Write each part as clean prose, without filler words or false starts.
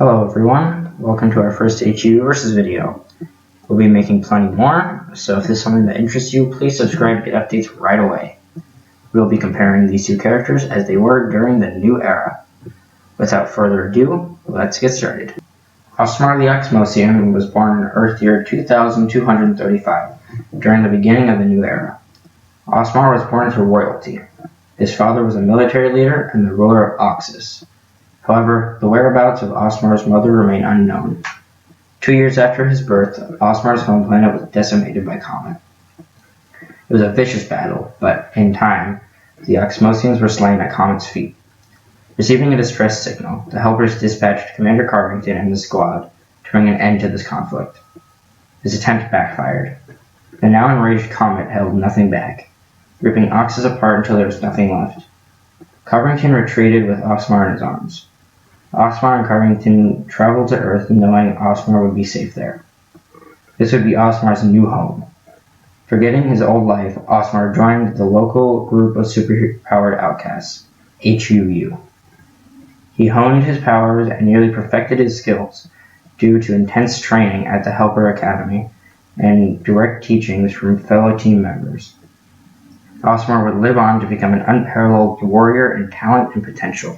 Hello everyone, welcome to our first H.U.U versus video. We'll be making plenty more, so if this is something that interests you, please subscribe to get updates right away. We'll be comparing these two characters as they were during the new era. Without further ado, let's get started. Ossmar the Oxmosian was born in Earth year 2235, during the beginning of the new era. Ossmar was born into royalty. His father was a military leader and the ruler of Oxus. However, the whereabouts of Ossmar's mother remain unknown. 2 years after his birth, Ossmar's home planet was decimated by comet. It was a vicious battle, but in time, the Oxmosians were slain at Comet's feet. Receiving a distress signal, the helpers dispatched Commander Carvington and his squad to bring an end to this conflict. His attempt backfired. The now enraged Comet held nothing back, ripping Oxus apart until there was nothing left. Carvington retreated with Ossmar in his arms. Ossmar and Carvington traveled to Earth knowing Ossmar would be safe there. This would be Ossmar's new home. Forgetting his old life, Ossmar joined the local group of superpowered outcasts, H.U.U. He honed his powers and nearly perfected his skills due to intense training at the Helper Academy and direct teachings from fellow team members. Ossmar would live on to become an unparalleled warrior in talent and potential.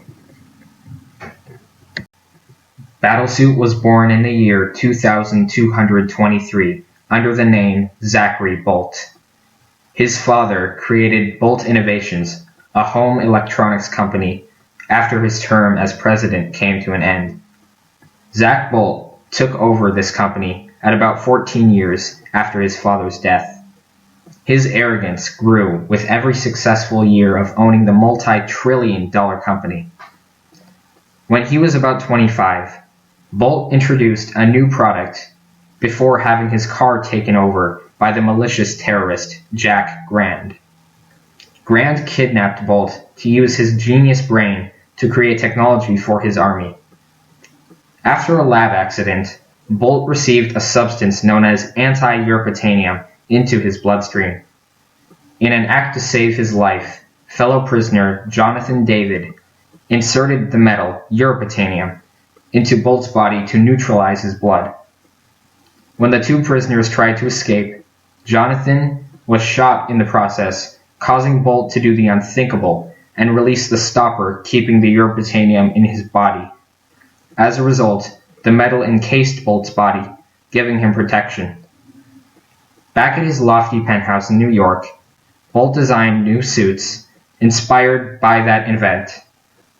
Battlesuit was born in the year 2223 under the name Zachary Bolt. His father created Bolt Innovations, a home electronics company, after his term as president came to an end. Zach Bolt took over this company at about 14 years after his father's death. His arrogance grew with every successful year of owning the multi-trillion-dollar company. When he was about 25, Bolt introduced a new product before having his car taken over by the malicious terrorist Jack Grand. Grand kidnapped Bolt to use his genius brain to create technology for his army. After a lab accident, Bolt received a substance known as anti-urpitanium into his bloodstream. In an act to save his life, fellow prisoner Jonathan David inserted the metal urpitanium into Bolt's body to neutralize his blood. When the two prisoners tried to escape, Jonathan was shot in the process, causing Bolt to do the unthinkable and release the stopper keeping the urpitanium in his body. As a result, the metal encased Bolt's body, giving him protection. Back at his lofty penthouse in New York, Bolt designed new suits inspired by that event.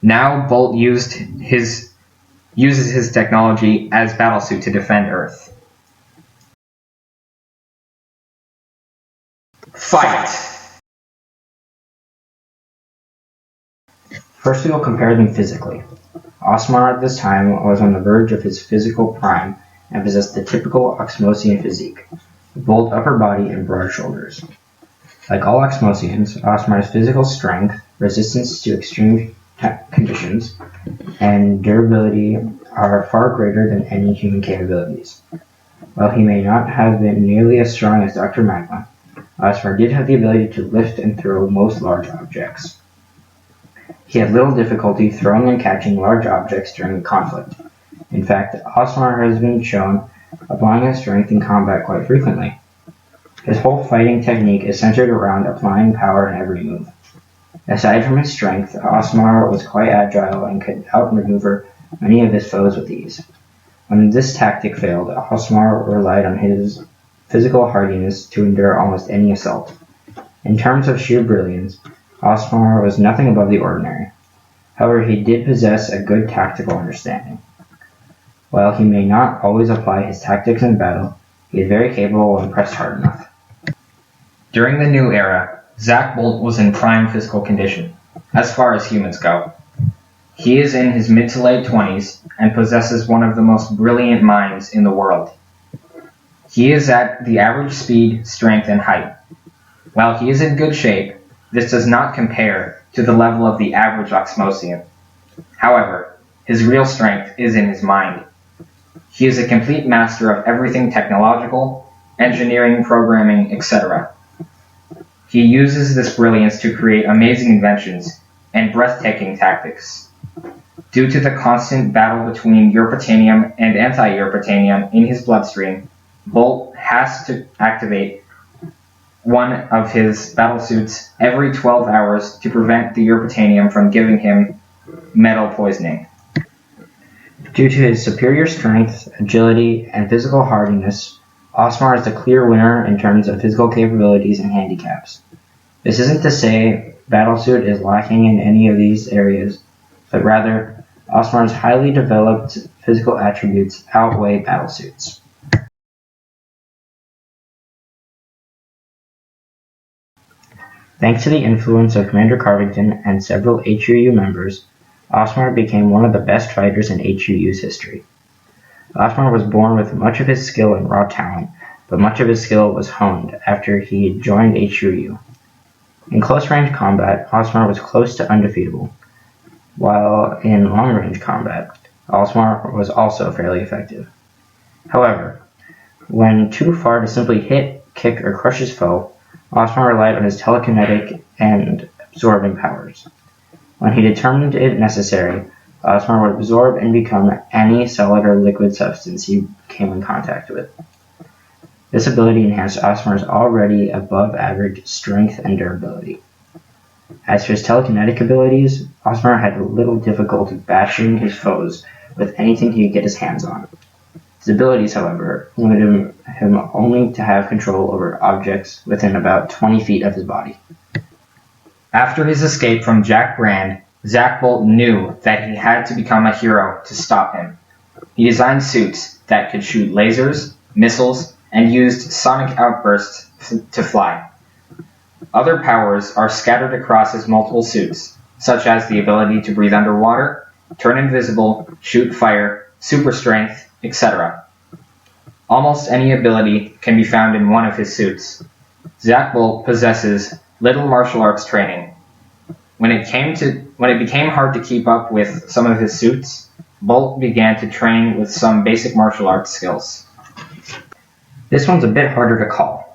Now Bolt uses his technology as Battlesuit to defend Earth. Fight! First we will compare them physically. Ossmar at this time was on the verge of his physical prime and possessed the typical Oxmosian physique, a bold upper body and broad shoulders. Like all Oxmosians, Ossmar's physical strength, resistance to extreme conditions, and durability are far greater than any human capabilities. While he may not have been nearly as strong as Dr. Magma, Ossmar did have the ability to lift and throw most large objects. He had little difficulty throwing and catching large objects during the conflict. In fact, Ossmar has been shown applying his strength in combat quite frequently. His whole fighting technique is centered around applying power in every move. Aside from his strength, Ossmar was quite agile and could outmaneuver many of his foes with ease. When this tactic failed, Ossmar relied on his physical hardiness to endure almost any assault. In terms of sheer brilliance, Ossmar was nothing above the ordinary. However, he did possess a good tactical understanding. While he may not always apply his tactics in battle, he is very capable when pressed hard enough. During the new era, Zach Bolt was in prime physical condition, as far as humans go. He is in his mid to late 20s and possesses one of the most brilliant minds in the world. He is at the average speed, strength, and height. While he is in good shape, this does not compare to the level of the average Oxmosian. However, his real strength is in his mind. He is a complete master of everything technological, engineering, programming, etc. He uses this brilliance to create amazing inventions and breathtaking tactics. Due to the constant battle between Eurpitanium and anti-Eurpitanium in his bloodstream, Bolt has to activate one of his battlesuits every 12 hours to prevent the Eurpitanium from giving him metal poisoning. Due to his superior strength, agility, and physical hardiness, Ossmar is the clear winner in terms of physical capabilities and handicaps. This isn't to say Battlesuit is lacking in any of these areas, but rather, Ossmar's highly developed physical attributes outweigh Battlesuit's. Thanks to the influence of Commander Carvington and several H.U.U. members, Ossmar became one of the best fighters in H.U.U.'s history. Ossmar was born with much of his skill and raw talent, but much of his skill was honed after he joined H.U.U. In close-range combat, Ossmar was close to undefeatable, while in long-range combat, Ossmar was also fairly effective. However, when too far to simply hit, kick, or crush his foe, Ossmar relied on his telekinetic and absorbing powers. When he determined it necessary, Ossmar would absorb and become any solid or liquid substance he came in contact with. This ability enhanced Ossmar's already above-average strength and durability. As for his telekinetic abilities, Ossmar had little difficulty bashing his foes with anything he could get his hands on. His abilities, however, limited him only to have control over objects within about 20 feet of his body. After his escape from Jack Brand, Zach Bolt knew that he had to become a hero to stop him. He designed suits that could shoot lasers, missiles, and used sonic outbursts to fly. Other powers are scattered across his multiple suits, such as the ability to breathe underwater, turn invisible, shoot fire, super strength, etc. Almost any ability can be found in one of his suits. Zach Bolt possesses little martial arts training. When it became hard to keep up with some of his suits, Bolt began to train with some basic martial arts skills. This one's a bit harder to call.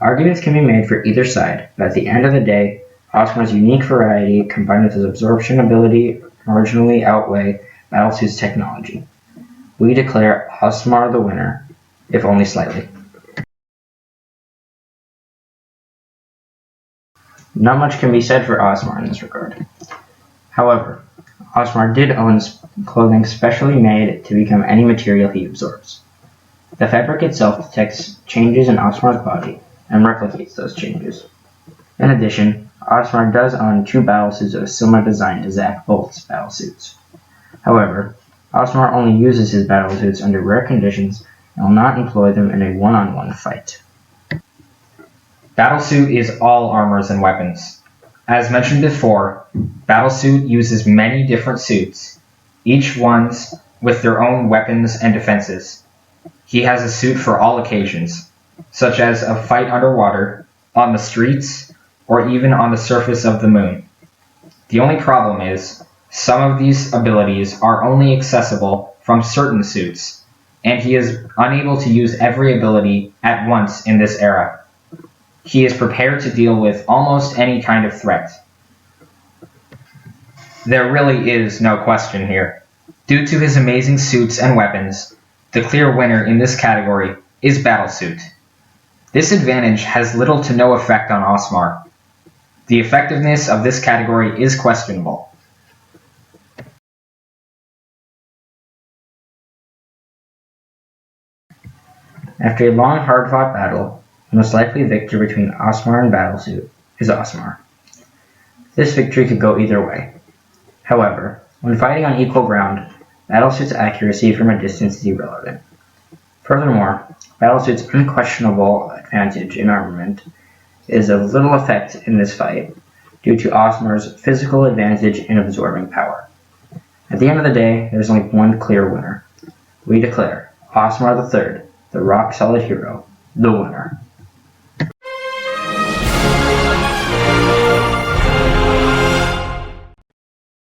Arguments can be made for either side, but at the end of the day, Ossmar's unique variety combined with his absorption ability marginally outweigh Battlesuit's technology. We declare Ossmar the winner, if only slightly. Not much can be said for Ossmar in this regard. However, Ossmar did own clothing specially made to become any material he absorbs. The fabric itself detects changes in Ossmar's body and replicates those changes. In addition, Ossmar does own 2 battlesuits of a similar design to Zach Bolt's battlesuits. However, Ossmar only uses his battlesuits under rare conditions and will not employ them in a one-on-one fight. Battlesuit is all armors and weapons. As mentioned before, Battlesuit uses many different suits, each ones with their own weapons and defenses. He has a suit for all occasions, such as a fight underwater, on the streets, or even on the surface of the moon. The only problem is, some of these abilities are only accessible from certain suits, and he is unable to use every ability at once in this era. He is prepared to deal with almost any kind of threat. There really is no question here. Due to his amazing suits and weapons, the clear winner in this category is Battlesuit. This advantage has little to no effect on Ossmar. The effectiveness of this category is questionable. After a long, hard-fought battle, the most likely victor between Ossmar and Battlesuit is Ossmar. This victory could go either way. However, when fighting on equal ground, Battlesuit's accuracy from a distance is irrelevant. Furthermore, Battlesuit's unquestionable advantage in armament is of little effect in this fight due to Ossmar's physical advantage in absorbing power. At the end of the day, there's only one clear winner. We declare Ossmar III, the rock-solid hero, the winner.